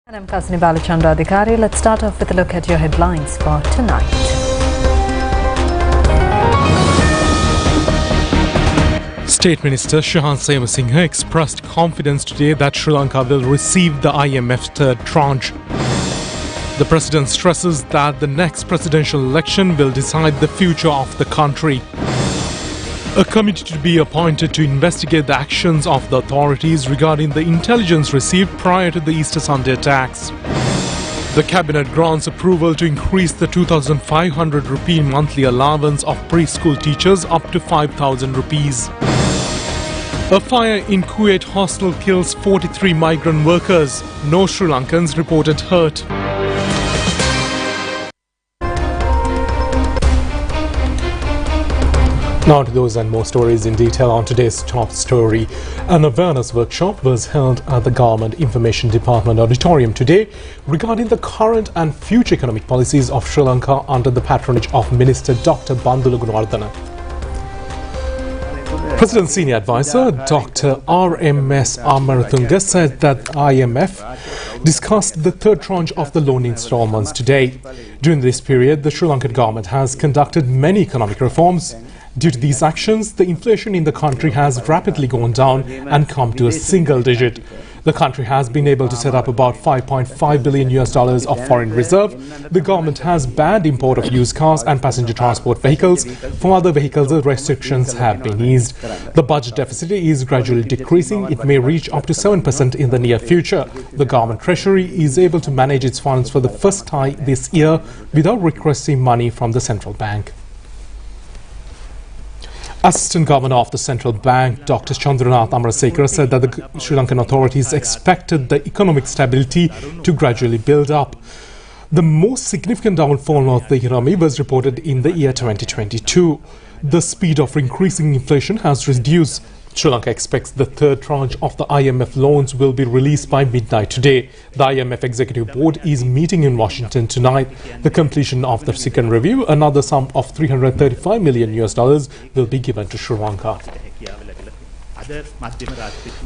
And I'm Kasini Balachandra Adhikari. Let's start off with a look at your headlines for tonight. State Minister Shahan Singha expressed confidence today that Sri Lanka will receive the IMF third tranche. The President stresses that the next presidential election will decide the future of the country. A committee to be appointed to investigate the actions of the authorities regarding the intelligence received prior to the Easter Sunday attacks. The Cabinet grants approval to increase the 2,500 rupee monthly allowance of preschool teachers up to 5,000 rupees. A fire in Kuwait hostel kills 43 migrant workers. No Sri Lankans reported hurt. Now to those and more stories in detail on today's top story. An awareness workshop was held at the Government Information Department auditorium today regarding the current and future economic policies of Sri Lanka under the patronage of Minister Dr. Bandula Gunawarddena. President's senior advisor Dr. RMS Amarathunga said that IMF discussed the third tranche of the loan installments today. During this period, the Sri Lankan government has conducted many economic reforms. Due to these actions, the inflation in the country has rapidly gone down and come to a single digit. The country has been able to set up about $5.5 billion of foreign reserve. The government has banned import of used cars and passenger transport vehicles. For other vehicles, the restrictions have been eased. The budget deficit is gradually decreasing. It may reach up to 7% in the near future. The government treasury is able to manage its funds for the first time this year without requesting money from the central bank. Assistant Governor of the Central Bank, Dr. Chandranath Amarasekara, said that the Sri Lankan authorities expected the economic stability to gradually build up. The most significant downfall of the economy was reported in the year 2022. The speed of increasing inflation has reduced. Sri Lanka expects the third tranche of the IMF loans will be released by midnight today. The IMF Executive Board is meeting in Washington tonight. The completion of the second review, another sum of $335 million will be given to Sri Lanka.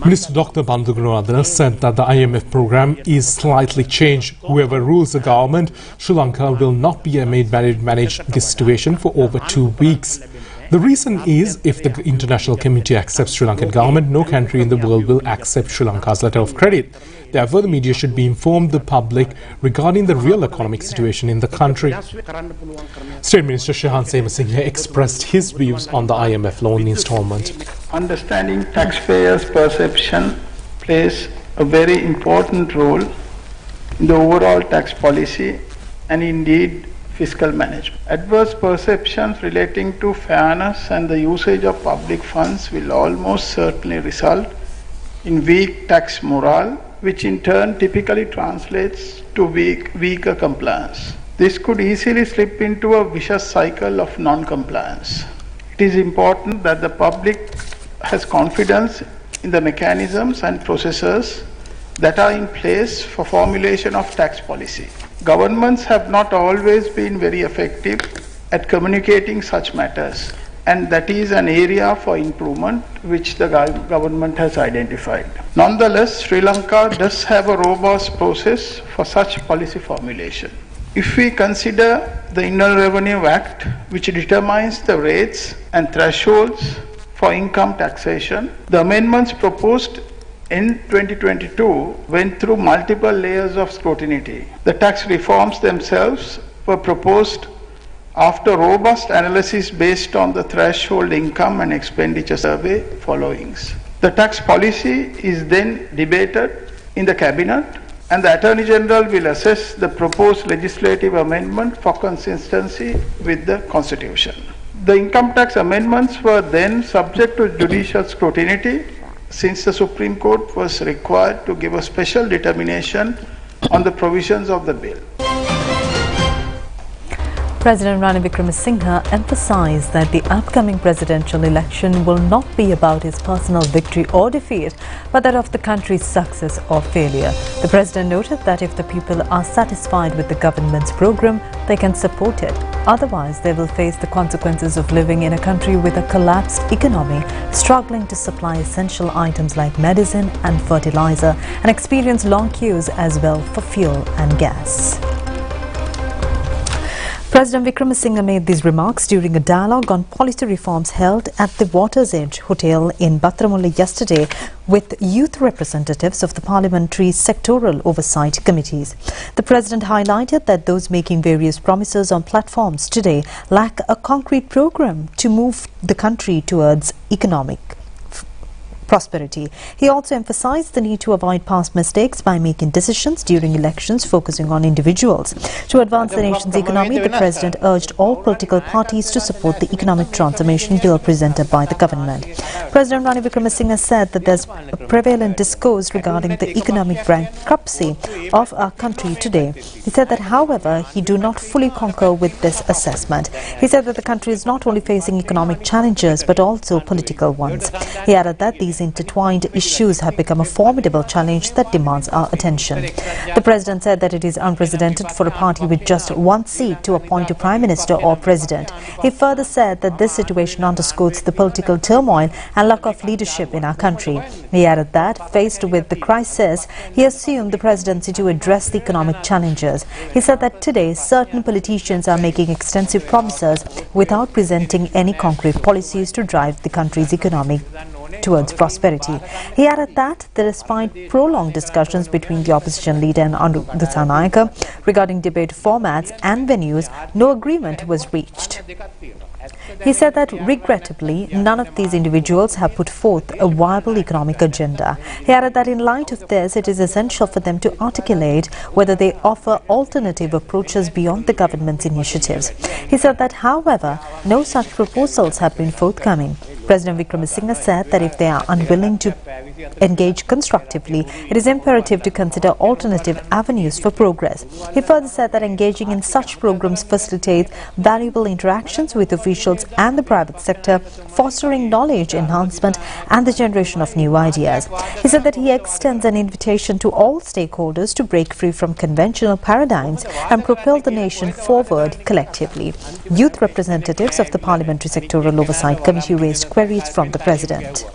Minister Dr. Bandula Gunawarddena said that the IMF program is slightly changed. Whoever rules the government, Sri Lanka will not be made manage this situation for over 2 weeks. The reason is, if the international community accepts Sri Lankan government, no country in the world will accept Sri Lanka's letter of credit. Therefore, the media should be informed the public regarding the real economic situation in the country. State Minister Shahan Singha expressed his views on the IMF loan installment. Understanding taxpayers' perception plays a very important role in the overall tax policy and indeed fiscal management. Adverse perceptions relating to fairness and the usage of public funds will almost certainly result in weak tax morale, which in turn typically translates to weaker compliance. This could easily slip into a vicious cycle of non-compliance. It is important that the public has confidence in the mechanisms and processes that are in place for formulation of tax policy. Governments have not always been very effective at communicating such matters, and that is an area for improvement which the government has identified. Nonetheless, Sri Lanka does have a robust process for such policy formulation. If we consider the Internal Revenue Act, which determines the rates and thresholds for income taxation, the amendments proposed in 2022 went through multiple layers of scrutiny. The tax reforms themselves were proposed after robust analysis based on the threshold income and expenditure survey followings. The tax policy is then debated in the Cabinet, and the Attorney General will assess the proposed legislative amendment for consistency with the Constitution. The income tax amendments were then subject to judicial scrutiny, since the Supreme Court was required to give a special determination on the provisions of the bill. President Ranil Wickremesinghe emphasized that the upcoming presidential election will not be about his personal victory or defeat, but that of the country's success or failure. The president noted that if the people are satisfied with the government's program, they can support it. Otherwise, they will face the consequences of living in a country with a collapsed economy, struggling to supply essential items like medicine and fertilizer, and experience long queues as well for fuel and gas. President Wickremesinghe made these remarks during a dialogue on policy reforms held at the Water's Edge Hotel in Battaramulla yesterday with youth representatives of the parliamentary sectoral oversight committees. The president highlighted that those making various promises on platforms today lack a concrete program to move the country towards economic prosperity. He also emphasized the need to avoid past mistakes by making decisions during elections focusing on individuals. To advance the nation's economy, the president urged all political parties to support the economic transformation bill presented by the government. President Ranil Wickremesinghe said that there's a prevalent discourse regarding the economic bankruptcy of our country today. He said that, however, he do not fully concur with this assessment. He said that the country is not only facing economic challenges but also political ones. He added that these intertwined issues have become a formidable challenge that demands our attention. The president said that it is unprecedented for a party with just one seat to appoint a prime minister or president. He further said that this situation underscores the political turmoil and lack of leadership in our country. He added that, faced with the crisis, he assumed the presidency to address the economic challenges. He said that today certain politicians are making extensive promises without presenting any concrete policies to drive the country's economy towards prosperity. He added that, despite prolonged discussions between the opposition leader and Anurag Sanayaka regarding debate formats and venues, no agreement was reached. He said that, regrettably, none of these individuals have put forth a viable economic agenda. He added that in light of this, it is essential for them to articulate whether they offer alternative approaches beyond the government's initiatives. He said that, however, no such proposals have been forthcoming. President Wickremesinghe said that if they are unwilling to engage constructively, it is imperative to consider alternative avenues for progress. He further said that engaging in such programs facilitates valuable interactions with officials and the private sector, fostering knowledge enhancement and the generation of new ideas. He said that he extends an invitation to all stakeholders to break free from conventional paradigms and propel the nation forward collectively. Youth representatives of the Parliamentary Sectoral Oversight Committee raised queries from the president.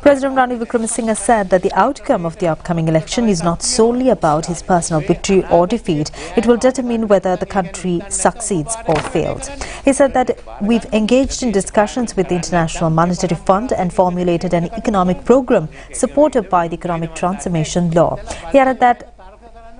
President Ranil Wickremesinghe said that the outcome of the upcoming election is not solely about his personal victory or defeat. It will determine whether the country succeeds or fails. He said that we've engaged in discussions with the International Monetary Fund and formulated an economic program supported by the Economic Transformation Law. He added that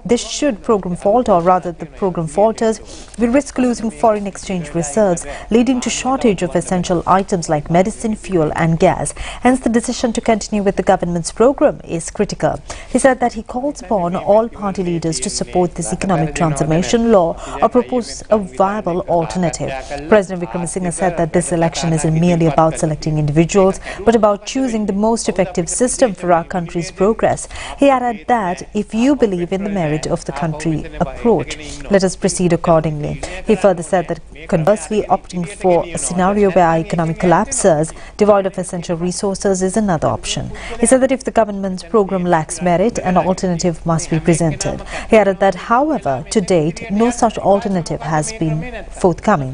this should program falter, or rather the program falters, we risk losing foreign exchange reserves, leading to shortage of essential items like medicine, fuel and gas. Hence, the decision to continue with the government's program is critical. He said that he calls upon all party leaders to support this economic transformation law or propose a viable alternative. President Wickremesinghe said that this election isn't merely about selecting individuals, but about choosing the most effective system for our country's progress. He added that if you believe in the merit of the country approach, let us proceed accordingly. He further said that, conversely, opting for a scenario where our economy collapses, devoid of essential resources, is another option. He said that if the government's program lacks merit, an alternative must be presented. He added that, however, to date, no such alternative has been forthcoming.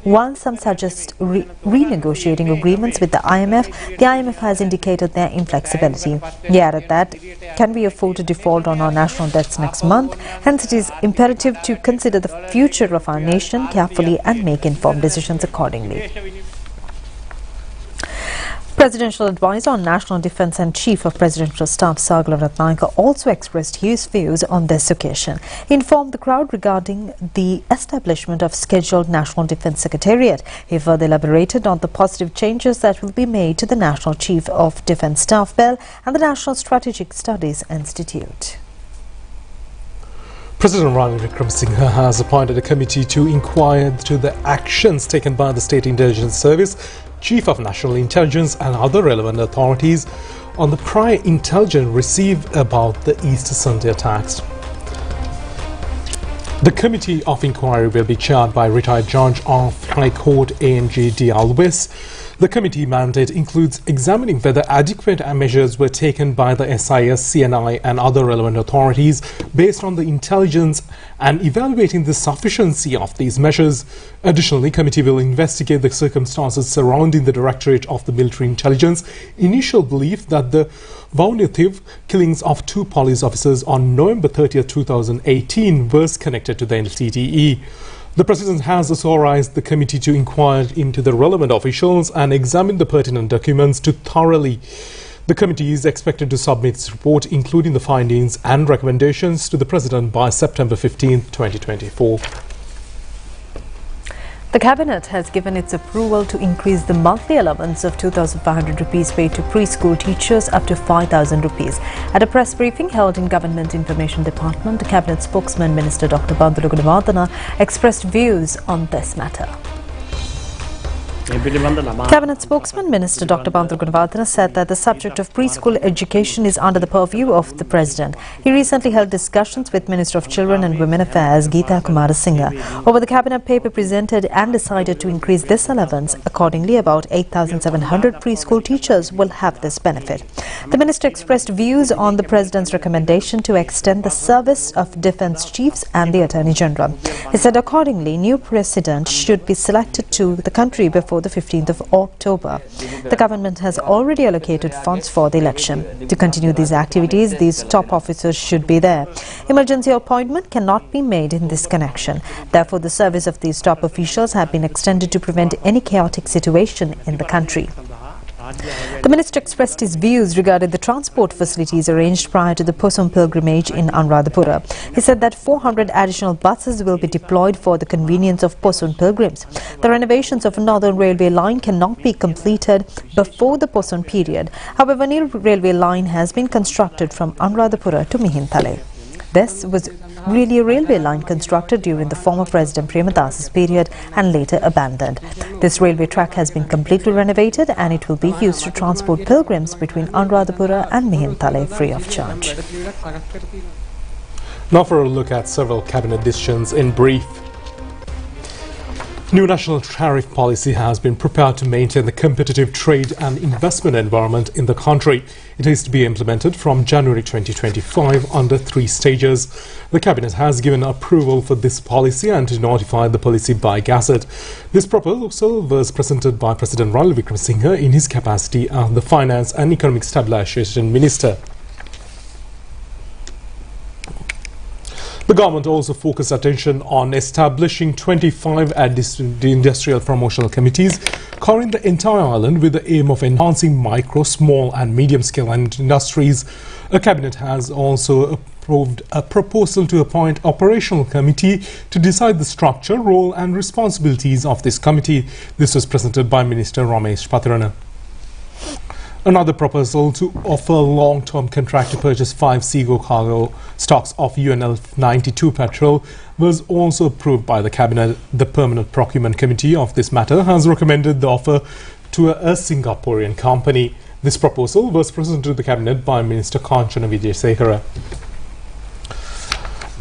While some suggest renegotiating agreements with the IMF has indicated their inflexibility. He added that, can we afford to default on our national debts next month? Hence, it is imperative to consider the future of our nation carefully and make informed decisions accordingly. Presidential Advisor on National Defence and Chief of Presidential Staff Sagala Ratnayaka also expressed his views on this occasion. He informed the crowd regarding the establishment of scheduled National Defence Secretariat. He further elaborated on the positive changes that will be made to the National Chief of Defence Staff Bell and the National Strategic Studies Institute. President Ranil Wickremesinghe has appointed a committee to inquire into the actions taken by the State Intelligence Service, Chief of National Intelligence and other relevant authorities on the prior intelligence received about the Easter Sunday attacks. The committee of inquiry will be chaired by retired Judge of High Court A.N.G. D. Alves. The committee mandate includes examining whether adequate measures were taken by the SIS, CNI and other relevant authorities based on the intelligence and evaluating the sufficiency of these measures. Additionally, the committee will investigate the circumstances surrounding the Directorate of the Military Intelligence initial belief that the punitive killings of 2 police officers on November 30, 2018 was connected to the LTTE. The President has authorized the committee to inquire into the relevant officials and examine the pertinent documents to thoroughly. The committee is expected to submit its report, including the findings and recommendations, to the President by September 15, 2024. The Cabinet has given its approval to increase the monthly allowance of 2,500 rupees paid to preschool teachers up to 5,000 rupees. At a press briefing held in Government Information Department, the Cabinet spokesman Minister Dr. Bandulu Gunawardena expressed views on this matter. Cabinet spokesman Minister Dr. Bandulu Gunawardena said that the subject of preschool education is under the purview of the President. He recently held discussions with Minister of Children and Women Affairs Geeta Kumarasinghe over the Cabinet paper presented and decided to increase this allowance. Accordingly, about 8,700 preschool teachers will have this benefit. The Minister expressed views on the President's recommendation to extend the service of Defence Chiefs and the Attorney General. He said accordingly, new President should be selected to the country before the 15th of October. The government has already allocated funds for the election. To continue these activities, these top officers should be there. Emergency appointment cannot be made in this connection. Therefore, the service of these top officials have been extended to prevent any chaotic situation in the country. The Minister expressed his views regarding the transport facilities arranged prior to the Possum pilgrimage in Anuradhapura. He said that 400 additional buses will be deployed for the convenience of Possum pilgrims. The renovations of a northern railway line cannot be completed before the Possum period. However, a new railway line has been constructed from Anuradhapura to Mihintale. This was really a railway line constructed during the former President Premadas's period and later abandoned. This railway track has been completely renovated and it will be used to transport pilgrims between Anuradhapura and Mihintale free of charge. Now for a look at several cabinet decisions in brief. New national tariff policy has been prepared to maintain the competitive trade and investment environment in the country. It is to be implemented from January 2025 under 3 stages. The Cabinet has given approval for this policy and to notify the policy by Gazette. This proposal was presented by President Ranil Wickremesinghe in his capacity as the Finance and Economic Stabilisation Minister. The government also focused attention on establishing 25 industrial promotional committees covering the entire island with the aim of enhancing micro, small and medium-scale industries. A cabinet has also approved a proposal to appoint operational committee to decide the structure, role and responsibilities of this committee. This was presented by Minister Ramesh Patirana. Another proposal to offer a long-term contract to purchase 5 Seago cargo stocks of UNL 92 petrol was also approved by the Cabinet. The Permanent Procurement Committee of this matter has recommended the offer to a Singaporean company. This proposal was presented to the Cabinet by Minister Kanchana Wijesekhara.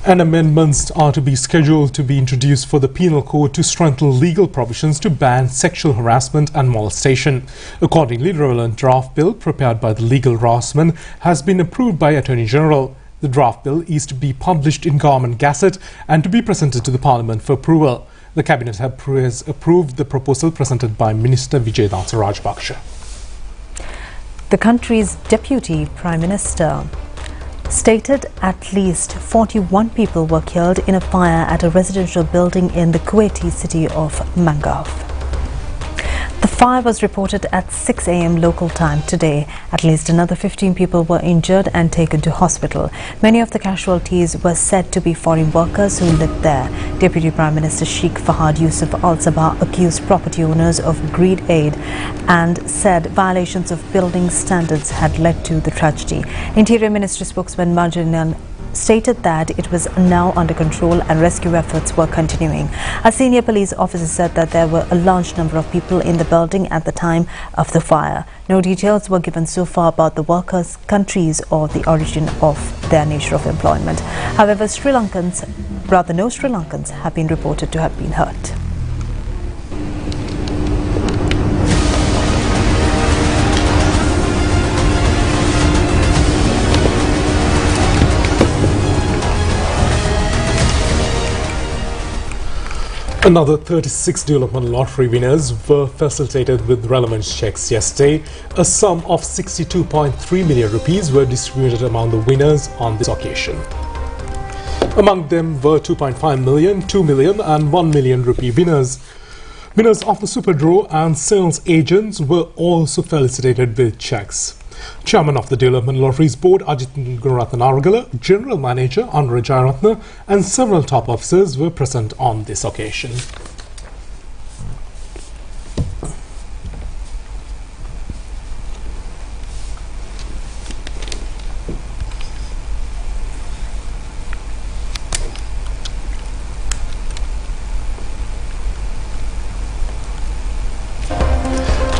And amendments are to be scheduled to be introduced for the Penal Code to strengthen legal provisions to ban sexual harassment and molestation. Accordingly, the relevant draft bill prepared by the Legal Draftsman has been approved by Attorney General. The draft bill is to be published in Government Gazette and to be presented to the Parliament for approval. The Cabinet has approved the proposal presented by Minister Vijaydatha Rajpaksha. The country's Deputy Prime Minister stated at least 41 people were killed in a fire at a residential building in the Kuwaiti city of Mangaouf. The fire was reported at 6 a.m. local time today. At least another 15 people were injured and taken to hospital. Many of the casualties were said to be foreign workers who lived there. Deputy Prime Minister Sheikh Fahad Yusuf Al Sabah accused property owners of greed aid and said violations of building standards had led to the tragedy. Interior Ministry spokesman Marjanian stated that it was now under control and rescue efforts were continuing. A senior police officer said that there were a large number of people in the building at the time of the fire. No details were given so far about the workers, countries or the origin of their nature of employment. However, Sri Lankans Rather, no Sri Lankans have been reported to have been hurt. Another 36 development lottery winners were facilitated with relevant checks yesterday. A sum of 62.3 million rupees were distributed among the winners on this occasion. Among them were 2.5 million, 2 million and 1 million rupee winners. Winners of the Super Draw and sales agents were also felicitated with checks. Chairman of the Development Lotteries Board Ajit Gunarathanaragala, General Manager Anura Jayaratna and several top officers were present on this occasion.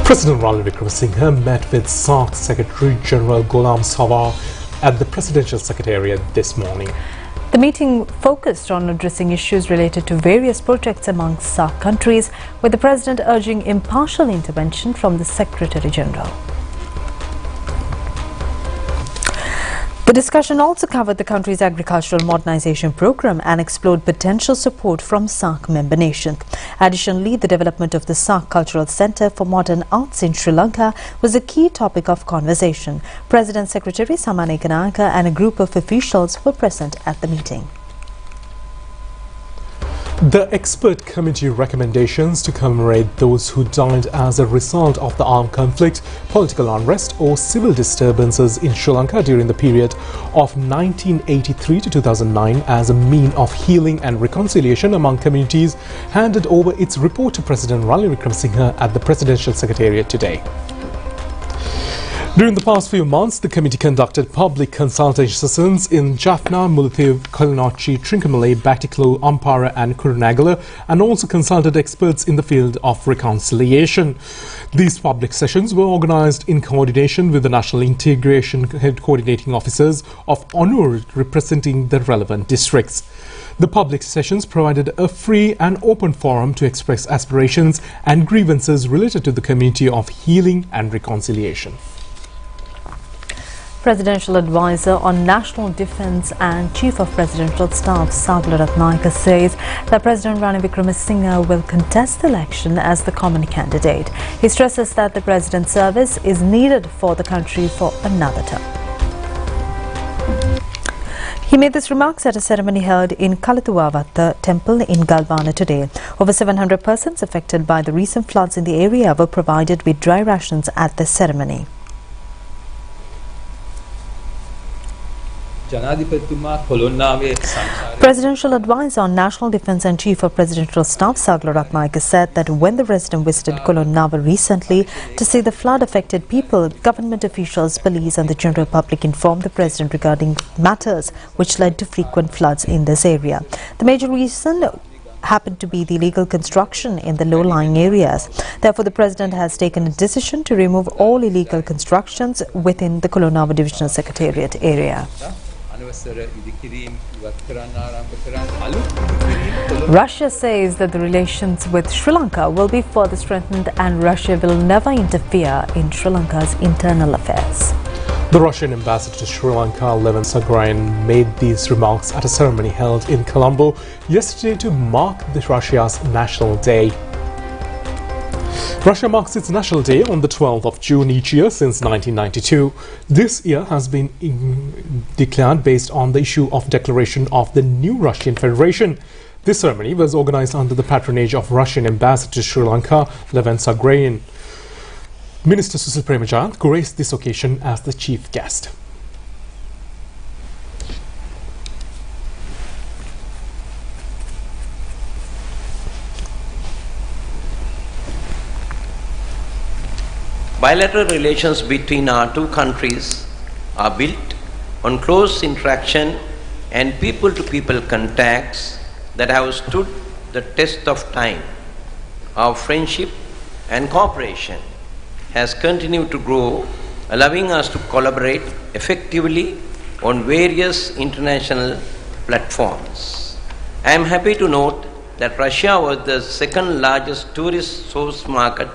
President Ranil Wickremesinghe met with SAARC Secretary General Ghulam Sawar at the Presidential Secretariat this morning. The meeting focused on addressing issues related to various projects among SAARC countries, with the President urging impartial intervention from the Secretary General. The discussion also covered the country's agricultural modernization program and explored potential support from SAARC member nations. Additionally, the development of the SAARC Cultural Center for Modern Arts in Sri Lanka was a key topic of conversation. President Secretary Saman Ekanayake and a group of officials were present at the meeting. The expert committee recommendations to commemorate those who died as a result of the armed conflict, political unrest or civil disturbances in Sri Lanka during the period of 1983 to 2009 as a mean of healing and reconciliation among communities handed over its report to President Ranil Wickremesinghe at the Presidential Secretariat today. During the past few months, the committee conducted public consultation sessions in Jaffna, Mullaitivu, Kalinochi, Trincomalee, Batticaloa, Ampara and Kurunegala and also consulted experts in the field of reconciliation. These public sessions were organised in coordination with the National Integration Head Coordinating Officers of Onur representing the relevant districts. The public sessions provided a free and open forum to express aspirations and grievances related to the community of healing and reconciliation. Presidential Advisor on National Defence and Chief of Presidential Staff Sagala Ratnayake says that President Ranil Wickremesinghe will contest the election as the common candidate. He stresses that the President's service is needed for the country for another term. He made these remarks at a ceremony held in Kalatuwavatta Temple in Galvana today. Over 700 persons affected by the recent floods in the area were provided with dry rations at the ceremony. Presidential Advisor on National Defence and Chief of Presidential Staff Sagala Ratnayake said that when the President visited Kolonnawa recently to see the flood-affected people, government officials, police and the general public informed the President regarding matters which led to frequent floods in this area. The major reason happened to be the illegal construction in the low-lying areas. Therefore, the President has taken a decision to remove all illegal constructions within the Kolonnawa Divisional Secretariat area. Russia says that the relations with Sri Lanka will be further strengthened and Russia will never interfere in Sri Lanka's internal affairs. The Russian ambassador to Sri Lanka, Levan Sagrayan, made these remarks at a ceremony held in Colombo yesterday to mark Russia's National Day. Russia marks its National Day on the 12th of June each year since 1992. This year has been declared based on the issue of declaration of the new Russian Federation. This ceremony was organized under the patronage of Russian ambassador to Sri Lanka, Levan Sagrayan. Minister Susil Premajayant graced this occasion as the chief guest. Bilateral relations between our two countries are built on close interaction and people-to-people contacts that have stood the test of time. Our friendship and cooperation has continued to grow, allowing us to collaborate effectively on various international platforms. I am happy to note that Russia was the second largest tourist source market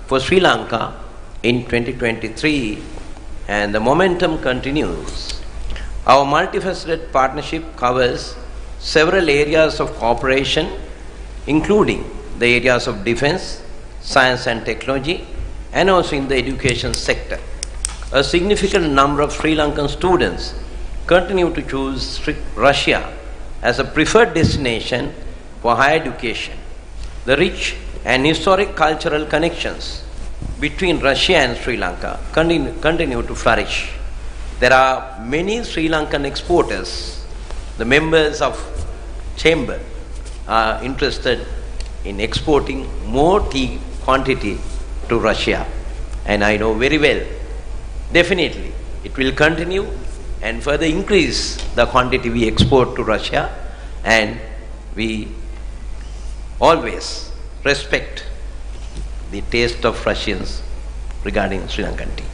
for Sri Lanka in 2023, and the momentum continues. Our multifaceted partnership covers several areas of cooperation, including the areas of defense, science and technology, and also in the education sector. A significant number of Sri Lankan students continue to choose Russia as a preferred destination for higher education. The rich and historic cultural connections between Russia and Sri Lanka continue to flourish. There are many Sri Lankan exporters. The members of Chamber are interested in exporting more tea quantity to Russia, and I know very well, definitely it will continue and further increase the quantity we export to Russia, and we always respect the taste of Russians regarding Sri Lankan tea.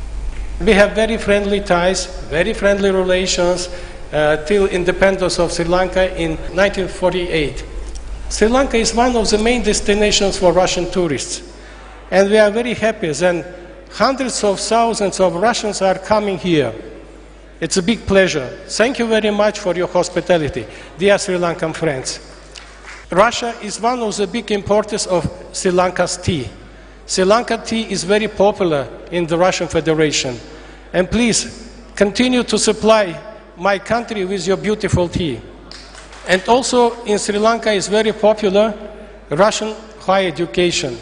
We have very friendly ties, very friendly relations till independence of Sri Lanka in 1948. Sri Lanka is one of the main destinations for Russian tourists, and we are very happy that hundreds of thousands of Russians are coming here. It's a big pleasure. Thank you very much for your hospitality, dear Sri Lankan friends. Russia is one of the big importers of Sri Lanka's tea. Sri Lanka tea is very popular in the Russian Federation. And please continue to supply my country with your beautiful tea. And also in Sri Lanka is very popular Russian higher education.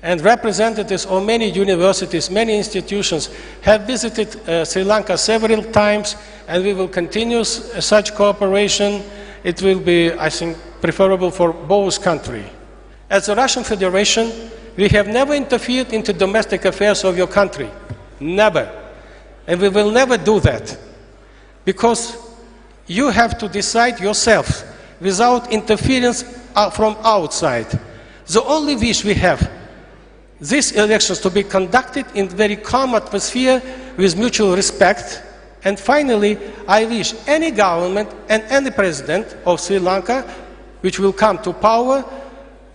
And representatives of many universities, many institutions have visited Sri Lanka several times, and we will continue such cooperation. It will be, I think, preferable for both countries. As the Russian Federation, we have never interfered into domestic affairs of your country. Never. And we will never do that. Because you have to decide yourself without interference from outside. The only wish we have, these elections to be conducted in very calm atmosphere with mutual respect. And finally, I wish any government and any president of Sri Lanka which will come to power,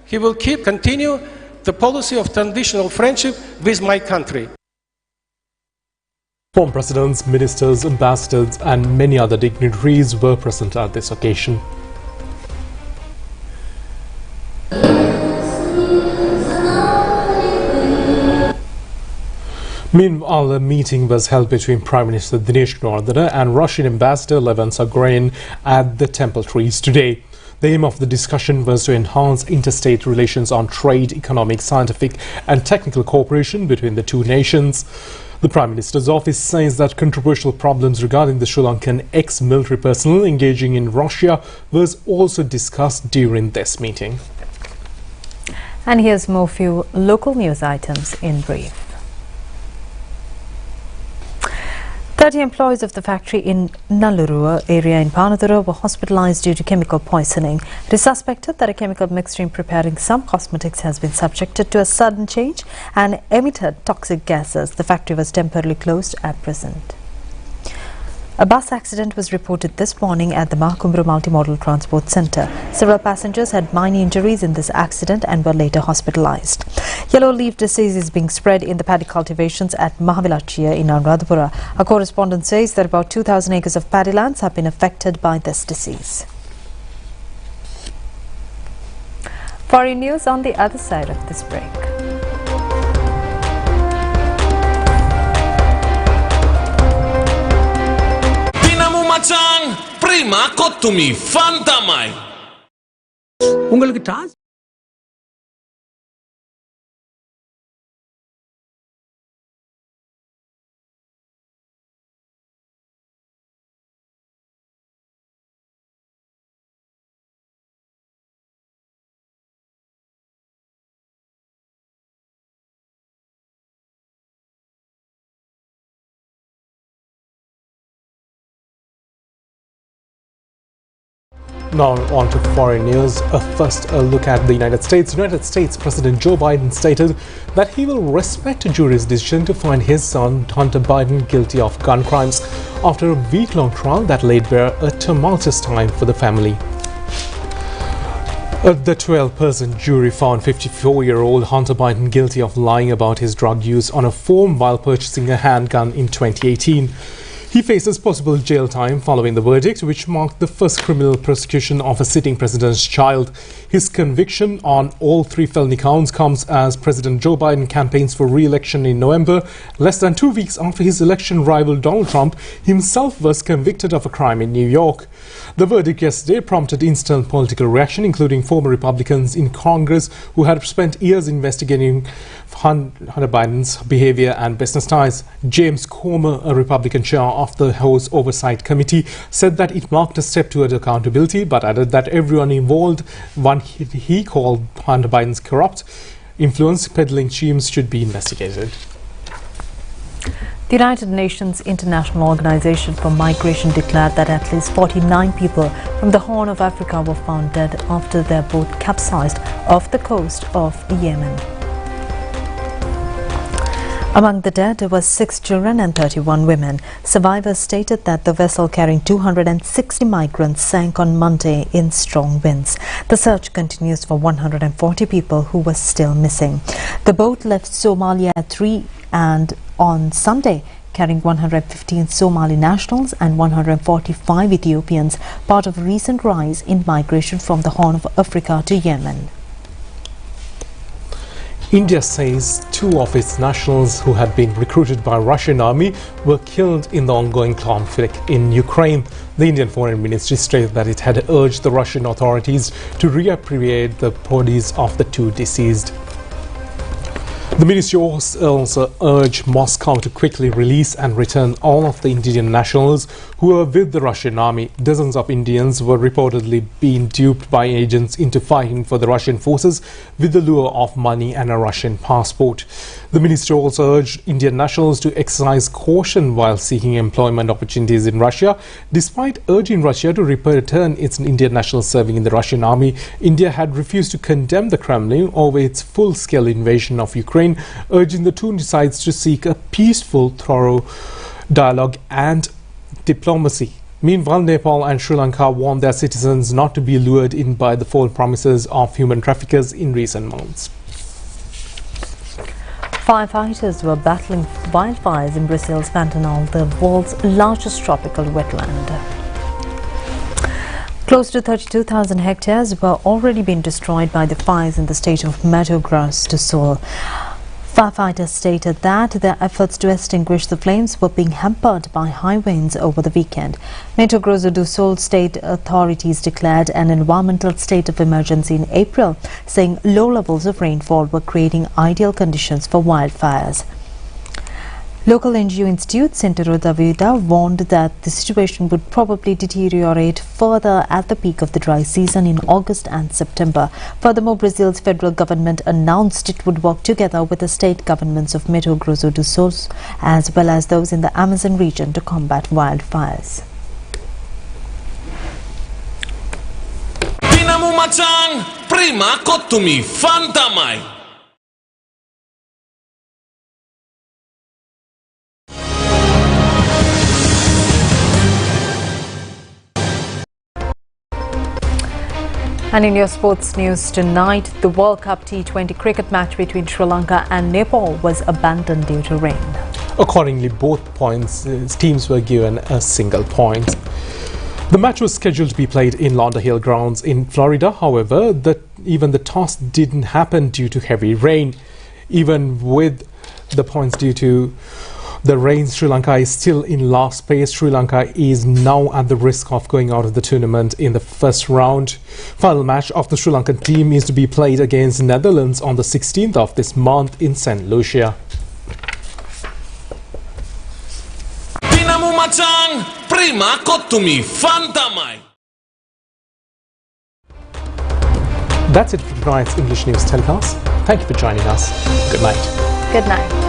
he will continue the policy of traditional friendship with my country. Former presidents, ministers, ambassadors and many other dignitaries were present at this occasion. Meanwhile, a meeting was held between Prime Minister Dinesh Gunawardena and Russian Ambassador Levin Sagarin at the Temple Trees today. The aim of the discussion was to enhance interstate relations on trade, economic, scientific and technical cooperation between the two nations. The Prime Minister's office says that controversial problems regarding the Sri Lankan ex-military personnel engaging in Russia was also discussed during this meeting. And here's more few local news items in brief. 30 employees of the factory in Nallurua area in Panadura were hospitalized due to chemical poisoning. It is suspected that a chemical mixture in preparing some cosmetics has been subjected to a sudden change and emitted toxic gases. The factory was temporarily closed at present. A bus accident was reported this morning at the Mahakumbra Multimodal Transport Centre. Several passengers had minor injuries in this accident and were later hospitalized. Yellow leaf disease is being spread in the paddy cultivations at Mahavilachia in Anuradhapura. A correspondent says that about 2,000 acres of paddy lands have been affected by this disease. Foreign news on the other side of this break. Macang, prima kotumi, fantamai. உங்களுக்கு toss Now on to foreign news. First, a look at the United States. United States President Joe Biden stated that he will respect a jury's decision to find his son Hunter Biden guilty of gun crimes after a week-long trial that laid bare a tumultuous time for the family. The 12-person jury found 54-year-old Hunter Biden guilty of lying about his drug use on a phone while purchasing a handgun in 2018. He faces possible jail time following the verdict, which marked the first criminal prosecution of a sitting president's child. His conviction on all 3 felony counts comes as President Joe Biden campaigns for re-election in November, less than 2 weeks after his election rival Donald Trump himself was convicted of a crime in New York. The verdict yesterday prompted instant political reaction, including former Republicans in Congress who had spent years investigating Hunter Biden's behavior and business ties. James Comer, a Republican chair of the House Oversight Committee, said that it marked a step toward accountability, but added that everyone involved, one he called Hunter Biden's corrupt influence peddling schemes, should be investigated. The United Nations International Organization for Migration declared that at least 49 people from the Horn of Africa were found dead after their boat capsized off the coast of Yemen. Among the dead were 6 children and 31 women. Survivors stated that the vessel carrying 260 migrants sank on Monday in strong winds. The search continues for 140 people who were still missing. The boat left Somalia at 3 and on Sunday, carrying 115 Somali nationals and 145 Ethiopians, part of a recent rise in migration from the Horn of Africa to Yemen. India says 2 of its nationals who had been recruited by Russian army were killed in the ongoing conflict in Ukraine. The Indian Foreign Ministry stated that it had urged the Russian authorities to repatriate the bodies of the 2 deceased. The ministry also urged Moscow to quickly release and return all of the Indian nationals who were with the Russian army. Dozens of Indians were reportedly being duped by agents into fighting for the Russian forces with the lure of money and a Russian passport. The ministry also urged Indian nationals to exercise caution while seeking employment opportunities in Russia. Despite urging Russia to return its Indian nationals serving in the Russian army, India had refused to condemn the Kremlin over its full-scale invasion of Ukraine, urging the 2 sides to seek a peaceful, thorough dialogue and diplomacy. Meanwhile, Nepal and Sri Lanka warned their citizens not to be lured in by the false promises of human traffickers in recent months. Firefighters were battling wildfires in Brazil's Pantanal, the world's largest tropical wetland. Close to 32,000 hectares were already being destroyed by the fires in the state of Mato Grosso do Sul. Firefighters stated that their efforts to extinguish the flames were being hampered by high winds over the weekend. Mato Grosso do Sul state authorities declared an environmental state of emergency in April, saying low levels of rainfall were creating ideal conditions for wildfires. Local NGO Institute Centro da Vida warned that the situation would probably deteriorate further at the peak of the dry season in August and September. Furthermore, Brazil's federal government announced it would work together with the state governments of Mato Grosso do Sul as well as those in the Amazon region to combat wildfires. Tinamu macang prima kotumi fantamai. And in your sports news tonight, the World Cup T20 cricket match between Sri Lanka and Nepal was abandoned due to rain. Accordingly, both teams were given a single point. The match was scheduled to be played in Lauderdale grounds in Florida. However, even the toss didn't happen due to heavy rain. Even with the points due to the rain, Sri Lanka is still in last place. Sri Lanka is now at the risk of going out of the tournament in the first round. Final match of the Sri Lankan team is to be played against Netherlands on the 16th of this month in St. Lucia. Tinamu macang prima kotumi fantamai. That's it for tonight's English News telecast. Thank you for joining us. Good night. Good night.